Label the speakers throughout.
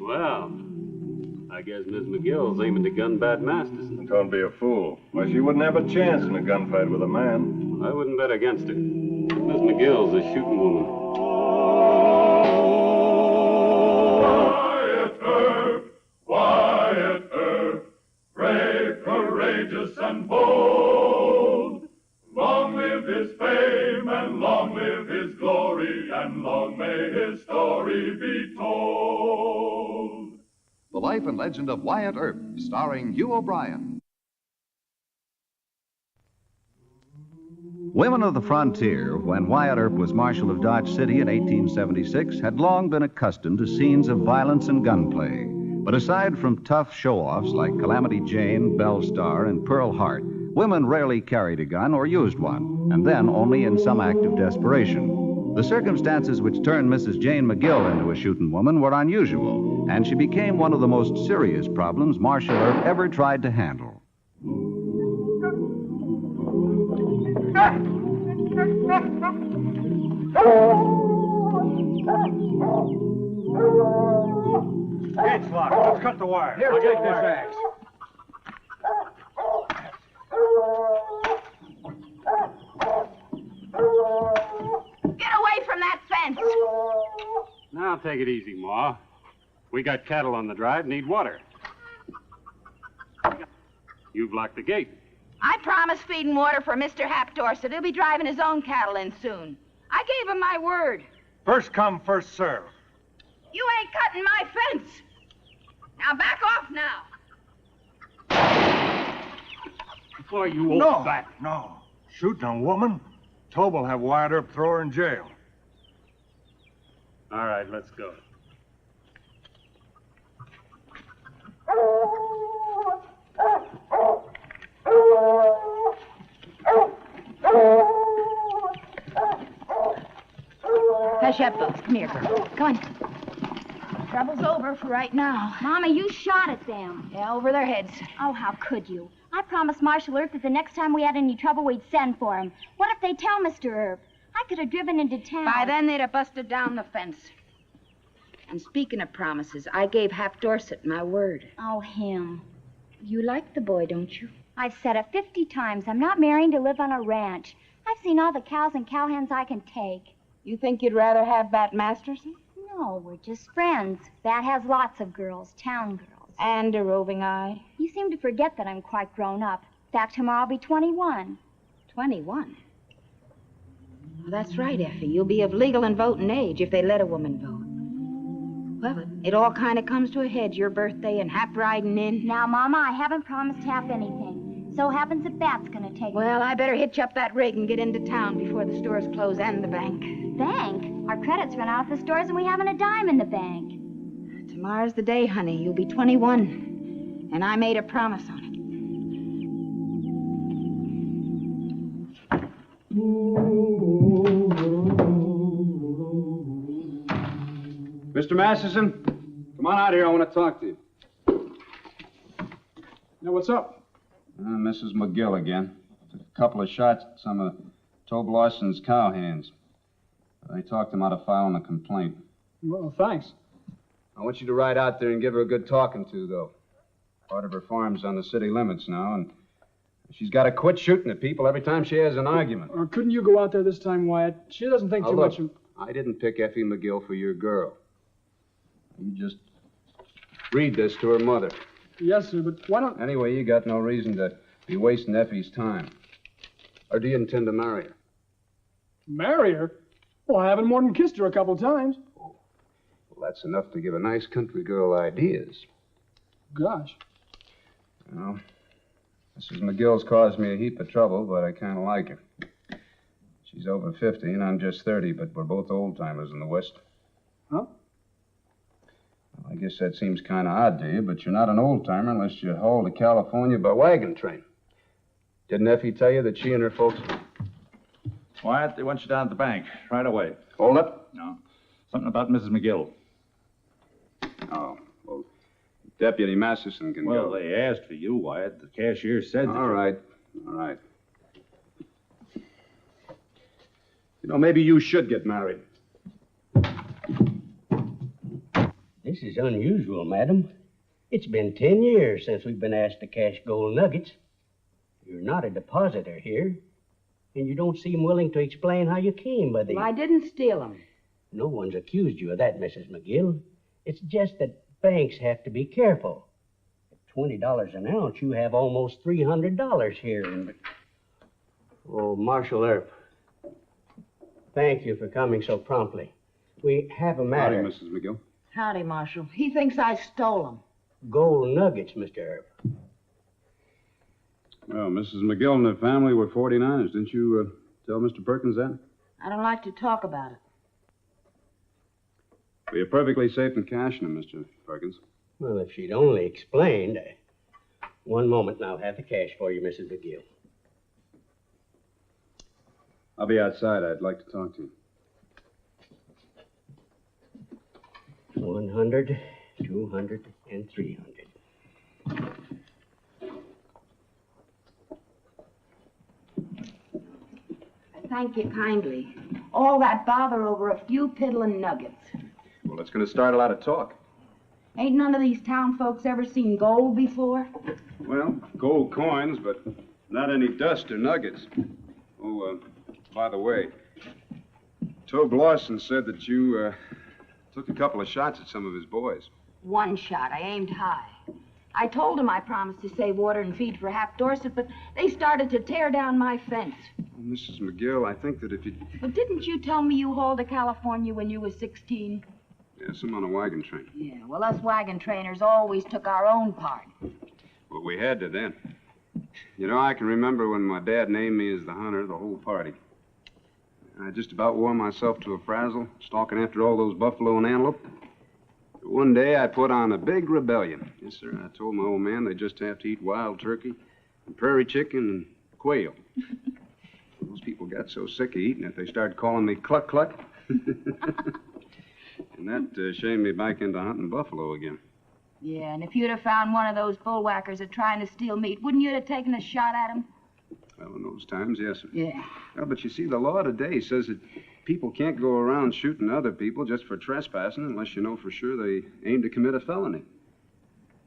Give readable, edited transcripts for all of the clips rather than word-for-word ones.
Speaker 1: Well, I guess Miss McGill's aiming to gun Bat Masterson.
Speaker 2: Don't be a fool. Why, she wouldn't have a chance in a gunfight with a man.
Speaker 1: I wouldn't bet against her. Miss McGill's a shooting woman.
Speaker 3: Wyatt Earp, brave, courageous, and bold. Long live his fame, and long live his glory, and long may his story be told.
Speaker 4: The Life and Legend of Wyatt Earp, starring Hugh O'Brian.
Speaker 5: Women of the frontier, when Wyatt Earp was Marshal of Dodge City in 1876, had long been accustomed to scenes of violence and gunplay. But aside from tough show-offs like Calamity Jane, Belle Starr, and Pearl Hart, women rarely carried a gun or used one, and then only in some act of desperation. The circumstances which turned Mrs. Jane McGill into a shootin' woman were unusual, and she became one of the most serious problems Marshal Earp ever tried to handle.
Speaker 2: Gates locked. Let's cut the wire.
Speaker 6: Here, take this axe.
Speaker 7: Get away from that fence!
Speaker 1: Now, take it easy, Ma. We got cattle on the drive, need water. You've locked the gate.
Speaker 7: I promised feed and water for Mr. Hap Dorset. He'll be driving his own cattle in soon. I gave him my word.
Speaker 2: First come, first serve.
Speaker 7: You ain't cutting my fence. Now back off now.
Speaker 1: Boy, you old
Speaker 2: No,
Speaker 1: bat.
Speaker 2: no. Shooting a woman? Tobe will have Wyatt Earp throw her in jail.
Speaker 1: All right, let's go.
Speaker 7: Hush up, Boots. Come here, girl. Come on. Trouble's over for right now.
Speaker 8: Mama, you shot at them.
Speaker 7: Yeah, over their heads.
Speaker 8: Oh, how could you? I promised Marshal Earp that the next time we had any trouble, we'd send for him. What if they tell Mr. Earp? I could have driven into town.
Speaker 7: By then, they'd have busted down the fence. And speaking of promises, I gave Hap Dorset my word.
Speaker 8: Oh, him.
Speaker 7: You like the boy, don't you?
Speaker 8: I've said it 50 times. I'm not marrying to live on a ranch. I've seen all the cows and cowhands I can take.
Speaker 7: You think you'd rather have Bat Masterson?
Speaker 8: No, we're just friends. Bat has lots of girls, town girls.
Speaker 7: And a roving eye.
Speaker 8: You seem to forget that I'm quite grown up. In fact, tomorrow I'll be 21.
Speaker 7: 21? Well, that's right, Effie. You'll be of legal and voting age if they let a woman vote. Well, it all kind of comes to a head, your birthday and Hap riding in.
Speaker 8: Now, Mama, I haven't promised Hap anything. So happens that Bat's gonna take
Speaker 7: Well,
Speaker 8: me.
Speaker 7: I better hitch up that rig and get into town before the stores close and the bank.
Speaker 8: Bank? Our credit's run out at the stores and we haven't a dime in the bank.
Speaker 7: Tomorrow's the day, honey. You'll be 21. And I made a promise on it.
Speaker 6: Mr. Masterson, come on out here. I want to talk to you.
Speaker 9: Now, what's up?
Speaker 6: Mrs. McGill again. Took a couple of shots at some of Tobe Lawson's cowhands. They talked him out of filing a complaint.
Speaker 9: Well, thanks.
Speaker 6: I want you to ride out there and give her a good talking to, though. Part of her farm's on the city limits now, and she's got to quit shooting at people every time she has an argument.
Speaker 9: Or couldn't you go out there this time, Wyatt? She doesn't think
Speaker 6: Now,
Speaker 9: too
Speaker 6: look,
Speaker 9: much of...
Speaker 6: I didn't pick Effie McGill for your girl. You just read this to her mother.
Speaker 9: Yes, sir, but why don't...
Speaker 6: Anyway, you got no reason to be wasting Effie's time. Or do you intend to marry her?
Speaker 9: Marry her? Well, I haven't more than kissed her a couple times.
Speaker 6: Well, that's enough to give a nice country girl ideas.
Speaker 9: Gosh.
Speaker 6: Well, Mrs. McGill's caused me a heap of trouble, but I kind of like her. She's over 50, and I'm just 30, but we're both old-timers in the West.
Speaker 9: Huh?
Speaker 6: Well, I guess that seems kind of odd to you, but you're not an old-timer unless you haul to California by wagon train. Didn't Effie tell you that she and her folks...
Speaker 10: Wyatt, they want you down at the bank right away.
Speaker 6: Hold up.
Speaker 10: No. Something about Mrs. McGill.
Speaker 6: Oh, well, Deputy Masterson can go.
Speaker 10: Well, they asked for you, Wyatt. The cashier said that...
Speaker 6: All right. You know, maybe you should get married.
Speaker 10: This
Speaker 11: This is unusual, madam. It's been 10 years since we've been asked to cash gold nuggets. You're not a depositor here, and you don't seem willing to explain how you came by the...
Speaker 7: Well, I didn't steal them.
Speaker 11: No one's accused you of that, Mrs. McGill. It's just that banks have to be careful. At $20 an ounce, you have almost $300 here. Oh, Marshal Earp, thank you for coming so promptly. We have a matter.
Speaker 6: Howdy, Mrs. McGill.
Speaker 7: Howdy, Marshal. He thinks I stole them.
Speaker 11: Gold nuggets, Mr. Earp.
Speaker 6: Well, Mrs. McGill and her family were 49ers. Didn't you tell Mr. Perkins that?
Speaker 7: I don't like to talk about it.
Speaker 6: Well, you're perfectly safe in cashing them, Mr. Perkins.
Speaker 11: Well, if she'd only explained. One moment now. I'll have the cash for you, Mrs. McGill.
Speaker 6: I'll be outside. I'd like to talk to you.
Speaker 11: 100, 200, and 300.
Speaker 7: Thank you kindly. All that bother over a few piddling nuggets.
Speaker 6: Well, that's going to start a lot of talk.
Speaker 7: Ain't none of these town folks ever seen gold before?
Speaker 6: Well, gold coins, but not any dust or nuggets. Oh, by the way, Tobe Lawson said that you took a couple of shots at some of his boys.
Speaker 7: One shot. I aimed high. I told them I promised to save water and feed for Hap Dorset, but they started to tear down my fence.
Speaker 6: Well, Mrs. McGill, I think that if you...
Speaker 7: But didn't you tell me you hauled to California when you was 16?
Speaker 6: Yes, I'm on a wagon train.
Speaker 7: Yeah, well, us wagon trainers always took our own part.
Speaker 6: Well, we had to then. You know, I can remember when my dad named me as the hunter, the whole party. I just about wore myself to a frazzle, stalking after all those buffalo and antelope. One day I put on a big rebellion. Yes, sir. I told my old man they just have to eat wild turkey and prairie chicken and quail. Those people got so sick of eating it, they started calling me Cluck Cluck. And that shamed me back into hunting buffalo again.
Speaker 7: Yeah, and if you'd have found one of those bullwhackers trying to steal meat, wouldn't you have taken a shot at him?
Speaker 6: Well, in those times, yes, sir.
Speaker 7: Yeah.
Speaker 6: Well, but you see, the law today says that people can't go around shooting other people just for trespassing unless you know for sure they aim to commit a felony.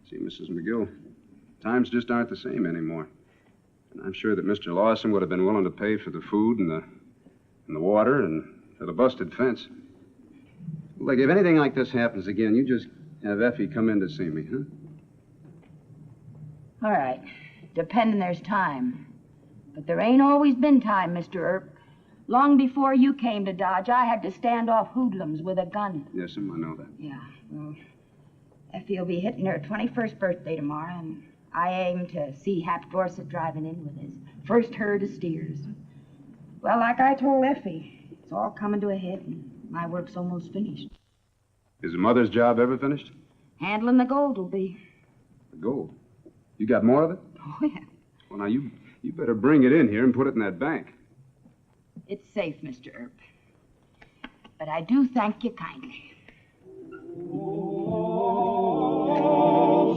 Speaker 6: See, Mrs. McGill, times just aren't the same anymore. And I'm sure that Mr. Lawson would have been willing to pay for the food and the water and for the busted fence. Look, if anything like this happens again, you just have Effie come in to see me, huh?
Speaker 7: All right. Depending there's time. But there ain't always been time, Mr. Earp. Long before you came to Dodge, I had to stand off hoodlums with a gun.
Speaker 6: Yes, I know that.
Speaker 7: Yeah, well, Effie will be hitting her 21st birthday tomorrow, and I aim to see Hap Dorset driving in with his first herd of steers. Well, like I told Effie, it's all coming to a head, and my work's almost finished.
Speaker 6: Is the mother's job ever finished?
Speaker 7: Handling the gold will be.
Speaker 6: The gold? You got more of it?
Speaker 7: Oh, yeah.
Speaker 6: Well, now, you better bring it in here and put it in that bank.
Speaker 7: It's safe, Mr. Earp. But I do thank you kindly.
Speaker 3: Oh,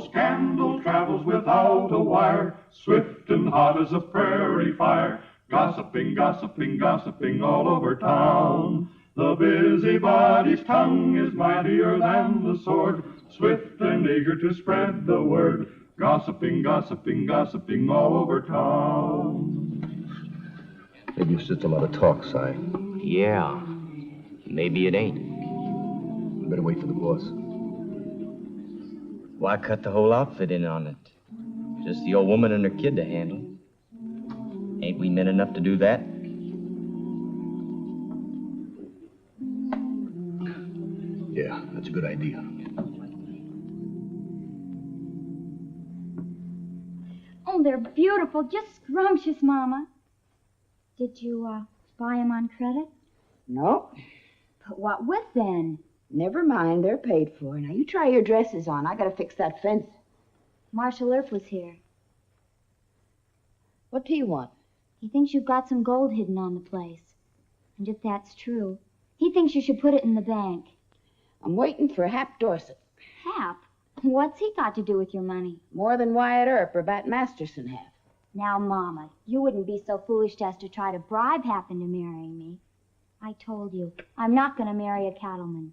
Speaker 3: scandal travels without a wire, swift and hot as a prairie fire, gossiping, gossiping, gossiping all over town. The busybody's tongue is mightier than the sword, swift and eager to spread the word, gossiping, gossiping, gossiping all over town.
Speaker 12: Maybe it's just a lot of talk, Si.
Speaker 13: Yeah. Maybe it ain't.
Speaker 12: You better wait for the boss.
Speaker 13: Why cut the whole outfit in on it? Just the old woman and her kid to handle. Ain't we men enough to do that?
Speaker 12: Yeah, that's a good idea.
Speaker 8: Oh, they're beautiful. Just scrumptious, Mama. Did you, buy them on credit?
Speaker 7: No.
Speaker 8: But what with, then?
Speaker 7: Never mind, they're paid for. Now, you try your dresses on. I gotta fix that fence.
Speaker 8: Marshal Earp was here.
Speaker 7: What do you want?
Speaker 8: He thinks you've got some gold hidden on the place. And if that's true, he thinks you should put it in the bank.
Speaker 7: I'm waiting for Hap Dorset.
Speaker 8: Hap? What's he got to do with your money?
Speaker 7: More than Wyatt Earp or Bat Masterson have.
Speaker 8: Now, Mama, you wouldn't be so foolish as to try to bribe Hap into marrying me. I told you, I'm not going to marry a cattleman.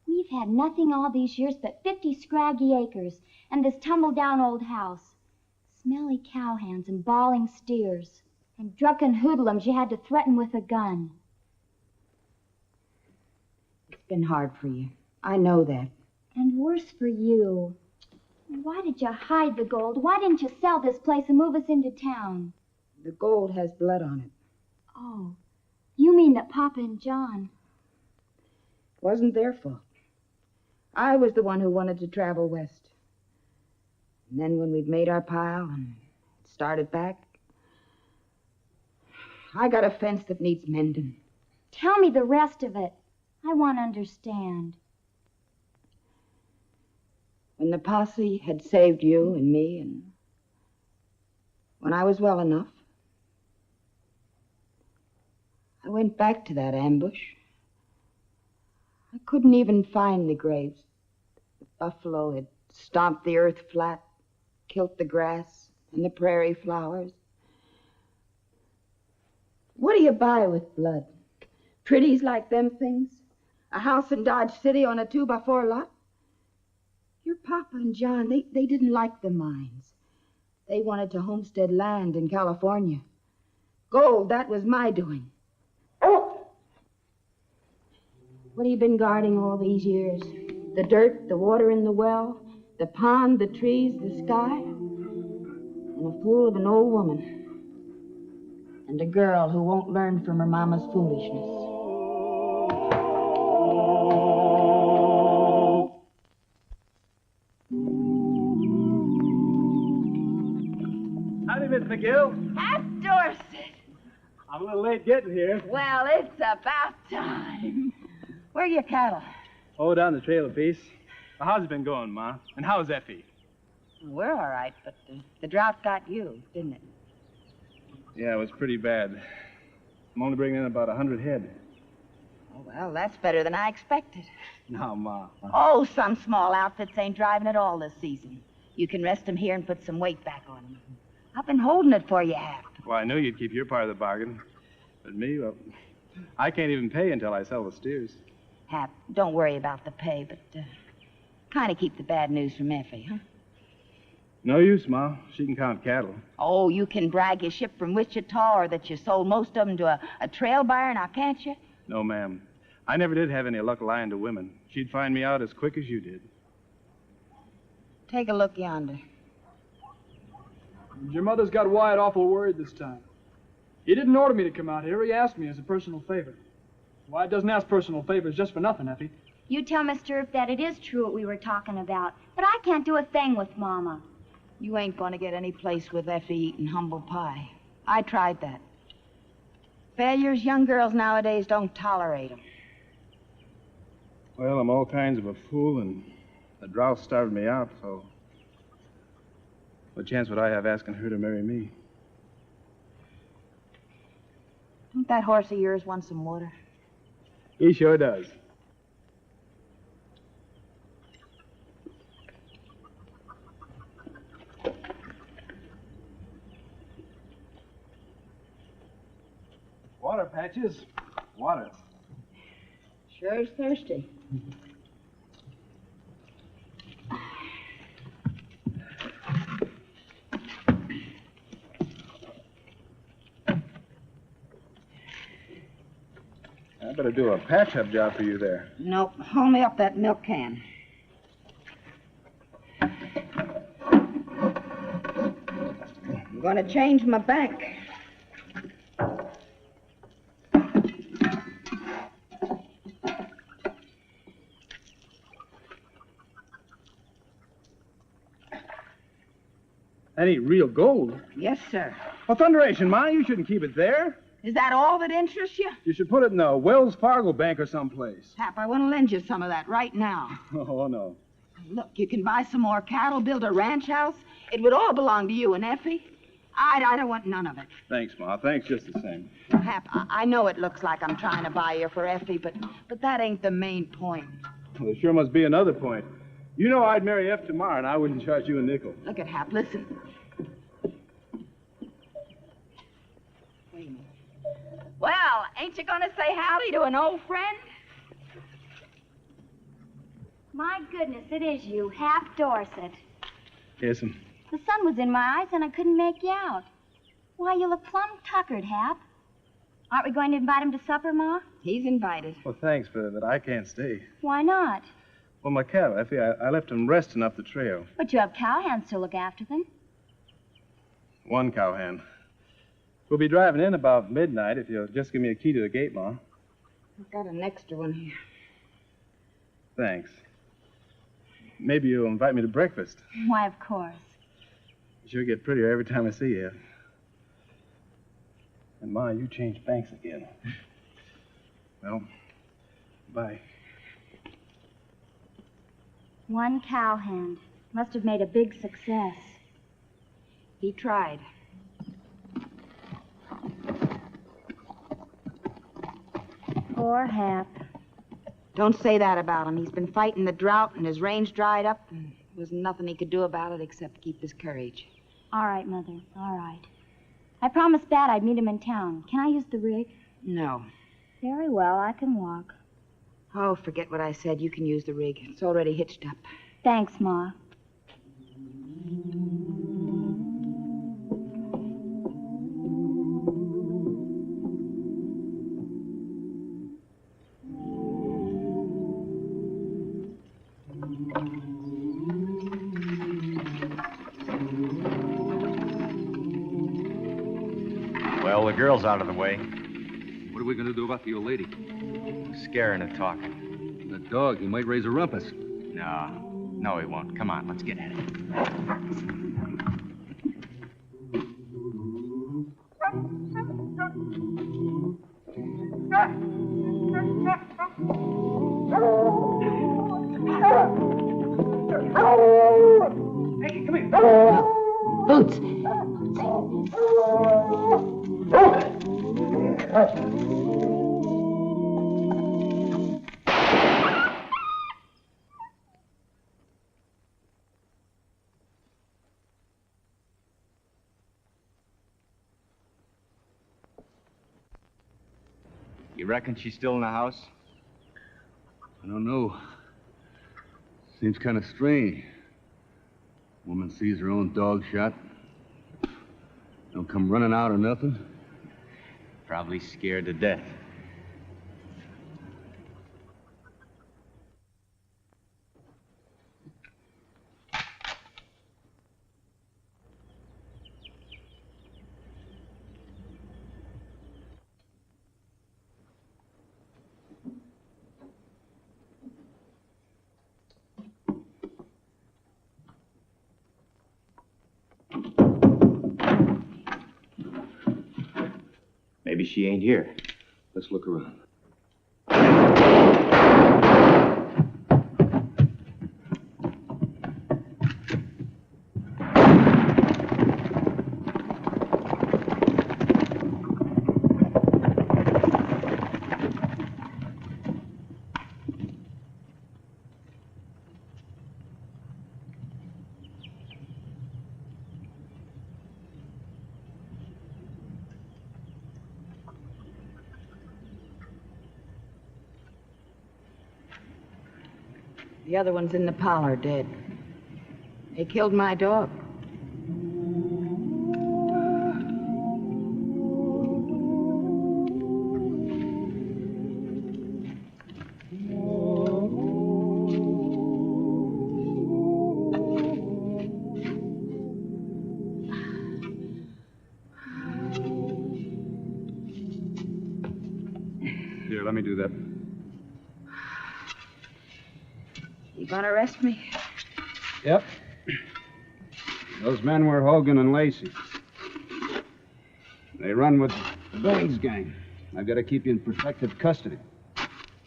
Speaker 8: We've had nothing all these years but 50 scraggy acres and this tumble-down old house. Smelly cowhands and bawling steers and drunken hoodlums you had to threaten with a gun.
Speaker 7: It's been hard for you. I know that.
Speaker 8: And worse for you. Why did you hide the gold? Why didn't you sell this place and move us into town?
Speaker 7: The gold has blood on it.
Speaker 8: Oh, you mean that Papa and John...
Speaker 7: Wasn't their fault. I was the one who wanted to travel west. And then when we'd made our pile and started back, I got a fence that needs mending.
Speaker 8: Tell me the rest of it. I want to understand.
Speaker 7: When the posse had saved you and me, and when I was well enough, I went back to that ambush. I couldn't even find the graves. The buffalo had stomped the earth flat, killed the grass and the prairie flowers. What do you buy with blood? Pretties like them things? A house in Dodge City on a 2x4 lot? Your Papa and John, they didn't like the mines. They wanted to homestead land in California. Gold, that was my doing. What have you been guarding all these years? The dirt, the water in the well, the pond, the trees, the sky? And a fool of an old woman. And a girl who won't learn from her mama's foolishness.
Speaker 14: Howdy, Miss McGill.
Speaker 15: At Dorset.
Speaker 14: I'm a little late getting here.
Speaker 15: Well, it's about time. Where are your cattle?
Speaker 14: Oh, down the trail a piece. How's it been going, Ma? And how's Effie?
Speaker 15: We're all right, but the drought got you, didn't it?
Speaker 14: Yeah, it was pretty bad. I'm only bringing in about 100 head.
Speaker 15: Oh, well, that's better than I expected.
Speaker 14: No, Ma.
Speaker 15: Oh, some small outfits ain't driving at all this season. You can rest them here and put some weight back on them. I've been holding it for you, Hap.
Speaker 14: Well, I knew you'd keep your part of the bargain. But me, well, I can't even pay until I sell the steers.
Speaker 15: Hap, don't worry about the pay, but kind of keep the bad news from Effie, huh?
Speaker 14: No use, Ma. She can count cattle.
Speaker 15: Oh, you can brag you shipped from Wichita or that you sold most of them to a trail buyer, now can't you?
Speaker 14: No, ma'am. I never did have any luck lying to women. She'd find me out as quick as you did.
Speaker 15: Take a look yonder.
Speaker 9: Your mother's got Wyatt awful worried this time. He didn't order me to come out here. He asked me as a personal favor. Wyatt doesn't ask personal favors just for nothing, Effie.
Speaker 8: You tell Mr. Earp that it is true what we were talking about, but I can't do a thing with Mama.
Speaker 15: You ain't going to get any place with Effie eating humble pie. I tried that. Failures young girls nowadays don't tolerate them.
Speaker 14: Well, I'm all kinds of a fool, and the drought starved me out, so what chance would I have asking her to marry me?
Speaker 15: Don't that horse of yours want some water?
Speaker 14: He sure does. Water, Patches. Water.
Speaker 15: Sure is thirsty.
Speaker 14: I better do a patch-up job for you there.
Speaker 15: Nope. Hold me up that milk can. I'm going to change my bank.
Speaker 14: That ain't real gold.
Speaker 15: Yes, sir.
Speaker 14: Well, thunderation, Ma, you shouldn't keep it there.
Speaker 15: Is that all that interests you?
Speaker 14: You should put it in a Wells Fargo bank or someplace.
Speaker 15: Hap, I want to lend you some of that right now.
Speaker 14: Oh, no.
Speaker 15: Look, you can buy some more cattle, build a ranch house. It would all belong to you and Effie. I don't want none of it.
Speaker 14: Thanks, Ma. Thanks just the same.
Speaker 15: Hap, I know it looks like I'm trying to buy you for Effie, but that ain't the main point.
Speaker 14: Well, there sure must be another point. You know I'd marry F tomorrow, and I wouldn't charge you a nickel.
Speaker 15: Look at Hap, listen. Wait a minute. Well, ain't you going to say howdy to an old friend?
Speaker 8: My goodness, it is you, Hap Dorset.
Speaker 14: Yes'm.
Speaker 8: The sun was in my eyes and I couldn't make you out. Why, you look plumb tuckered, Hap. Aren't we going to invite him to supper, Ma?
Speaker 15: He's invited.
Speaker 14: Well, thanks, but I can't stay.
Speaker 8: Why not?
Speaker 14: Well, my cow, Effie, I left him resting up the trail.
Speaker 8: But you have cowhands to look after them.
Speaker 14: One cowhand. We'll be driving in about midnight if you'll just give me a key to the gate, Ma.
Speaker 15: I've got an extra one here.
Speaker 14: Thanks. Maybe you'll invite me to breakfast.
Speaker 8: Why, of course.
Speaker 14: You sure get prettier every time I see you. And, Ma, you changed banks again. Well, bye.
Speaker 8: One cowhand. Must have made a big success.
Speaker 15: He tried.
Speaker 8: Poor Hap.
Speaker 15: Don't say that about him. He's been fighting the drought and his range dried up, and there wasn't nothing he could do about it except keep his courage.
Speaker 8: All right, Mother. All right. I promised Bat I'd meet him in town. Can I use the rig?
Speaker 15: No.
Speaker 8: Very well. I can walk.
Speaker 15: Oh, forget what I said. You can use the rig. It's already hitched up.
Speaker 8: Thanks, Ma.
Speaker 13: Well, the girl's out of the way.
Speaker 12: What are we going to do about the old lady?
Speaker 13: Scaring and talking.
Speaker 12: The dog, he might raise a rumpus.
Speaker 13: No, he won't. Come on, let's get at it.
Speaker 3: Hey, come here.
Speaker 15: Boots.
Speaker 13: You reckon she's still in the house?
Speaker 12: I don't know. Seems kind of strange. Woman sees her own dog shot. Don't come running out or nothing.
Speaker 13: Probably scared to death. Maybe she ain't here.
Speaker 12: Let's look around.
Speaker 15: The other one's in the parlor, dead. They killed my dog.
Speaker 6: Here, let me do that.
Speaker 15: You gonna arrest me?
Speaker 6: Yep. Those men were Hogan and Lacey. They run with the Billings gang. I've got to keep you in protective custody.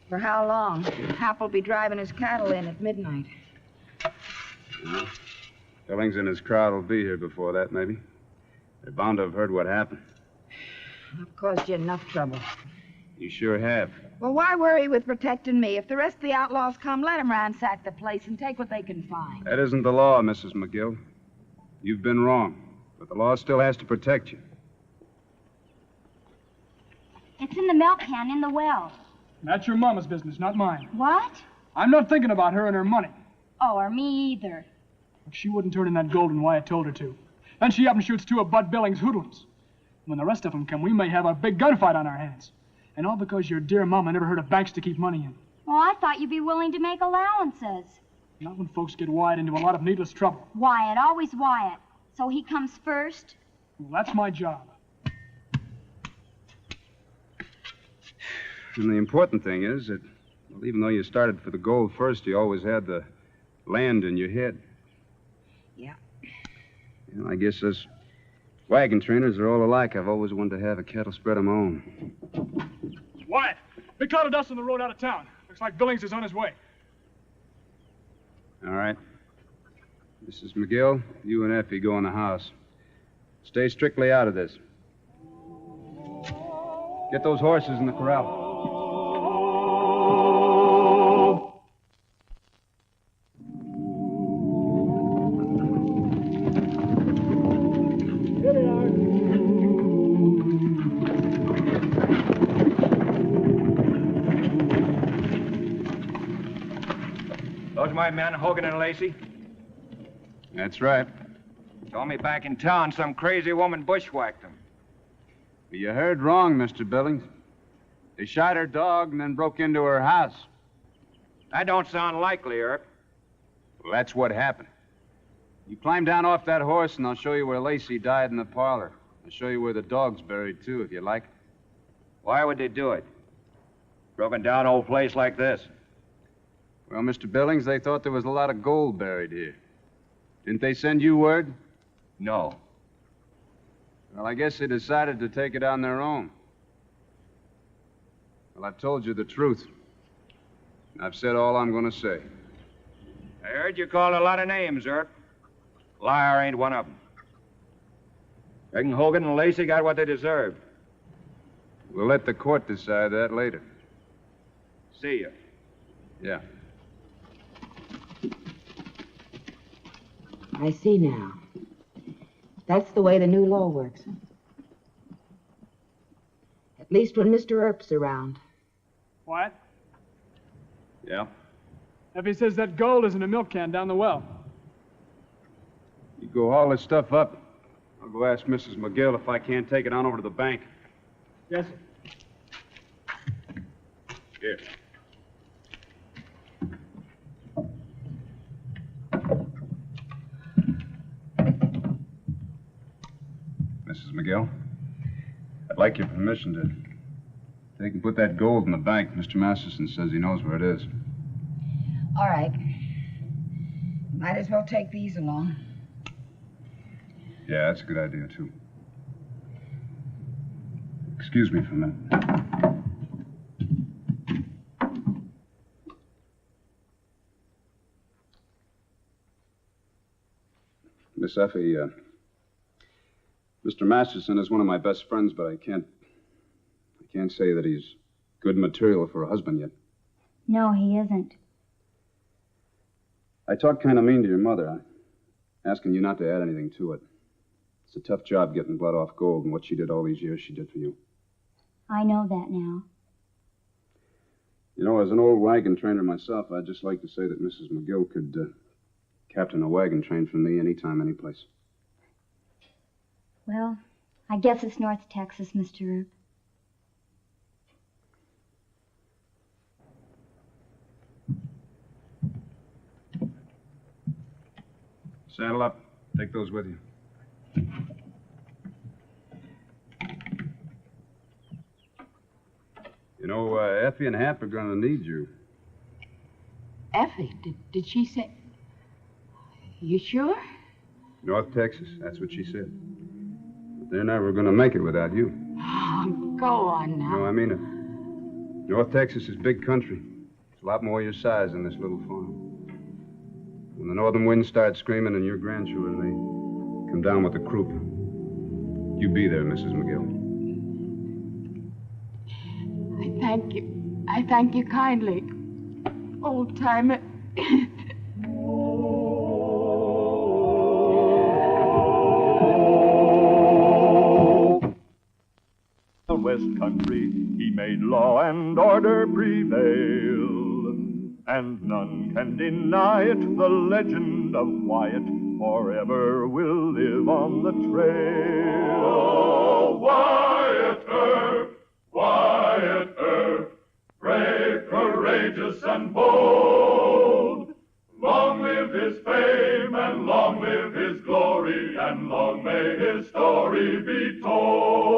Speaker 15: For how long? Hap will be driving his cattle in at midnight.
Speaker 6: Yeah. Billings and his crowd will be here before that, maybe. They're bound to have heard what happened.
Speaker 15: I've caused you enough trouble.
Speaker 6: You sure have.
Speaker 15: Well, why worry with protecting me? If the rest of the outlaws come, let them ransack the place and take what they can find.
Speaker 6: That isn't the law, Mrs. McGill. You've been wrong, but the law still has to protect you.
Speaker 8: It's in the milk can in the well.
Speaker 9: That's your mama's business, not mine.
Speaker 8: What?
Speaker 9: I'm not thinking about her and her money.
Speaker 8: Oh, or me either.
Speaker 9: She wouldn't turn in that gold when Wyatt told her to. Then she up and shoots 2 of Bud Billings' hoodlums. When the rest of them come, we may have a big gunfight on our hands. And all because your dear mama never heard of banks to keep money in.
Speaker 8: Well, I thought you'd be willing to make allowances.
Speaker 9: Not when folks get Wyatt into a lot of needless trouble.
Speaker 8: Wyatt, always Wyatt. So he comes first?
Speaker 9: Well, that's my job.
Speaker 6: And the important thing is that, well, even though you started for the gold first, you always had the land in your head.
Speaker 15: Yeah.
Speaker 6: You know, I guess us wagon trainers are all alike. I've always wanted to have a cattle spread of my own.
Speaker 9: Wyatt, big cloud of dust on the road out of town. Looks like Billings is on his way.
Speaker 6: All right. Mrs. McGill, you and Effie go in the house. Stay strictly out of this. Get those horses in the corral.
Speaker 16: Those my men, Hogan and Lacey?
Speaker 6: That's right.
Speaker 16: Told me back in town some crazy woman bushwhacked them.
Speaker 6: You heard wrong, Mr. Billings. They shot her dog and then broke into her house.
Speaker 16: That don't sound likely, Earp.
Speaker 6: Well, that's what happened. You climb down off that horse and I'll show you where Lacey died in the parlor. I'll show you where the dog's buried, too, if you like.
Speaker 16: Why would they do it? Broken down old place like this.
Speaker 6: Well, Mr. Billings, they thought there was a lot of gold buried here. Didn't they send you word?
Speaker 16: No.
Speaker 6: Well, I guess they decided to take it on their own. Well, I've told you the truth. I've said all I'm going to say.
Speaker 16: I heard you called a lot of names, Earp. Liar ain't one of them. Reckon Hogan and Lacey got what they deserved.
Speaker 6: We'll let the court decide that later.
Speaker 16: See you.
Speaker 6: Yeah.
Speaker 15: I see now. That's the way the new law works. At least when Mr. Earp's around.
Speaker 9: What?
Speaker 6: Yeah?
Speaker 9: Effie says that gold is in a milk can down the well.
Speaker 6: You go haul this stuff up. I'll go ask Mrs. McGill if I can't take it on over to the bank.
Speaker 9: Yes, sir.
Speaker 6: Here. Mrs. McGill, I'd like your permission to take and put that gold in the bank. Mr. Masterson says he knows where it is.
Speaker 15: All right. Might as well take these along.
Speaker 6: Yeah, that's a good idea, too. Excuse me for a minute. Miss Effie, Mr. Masterson is one of my best friends, but I can't say that he's good material for a husband yet.
Speaker 8: No, he isn't.
Speaker 6: I talked kind of mean to your mother. I'm asking you not to add anything to it. It's a tough job getting blood off gold, and what she did all these years, she did for you.
Speaker 8: I know that now.
Speaker 6: You know, as an old wagon trainer myself, I'd just like to say that Mrs. McGill could captain a wagon train for me anytime, any place.
Speaker 8: Well, I guess it's North Texas, Mr. Earp.
Speaker 6: Saddle up. Take those with you. You know, Effie and Hap are going to need you.
Speaker 15: Effie, did she say... You sure?
Speaker 6: North Texas, that's what she said. But they're never going to make it without you.
Speaker 15: Oh, go on now.
Speaker 6: No, I mean it. North Texas is big country. It's a lot more your size than this little farm. When the northern wind starts screaming and your grandchildren, they come down with the croup. You be there, Mrs. McGill.
Speaker 15: I thank you kindly, old timer.
Speaker 3: The West Country, he made law and order prevail. and none can deny it. The legend of Wyatt forever will live on the trail. Oh, Wyatt Earp, Wyatt Earp, brave, courageous, and bold. Long live his fame, and long live his glory, and long may his story be told.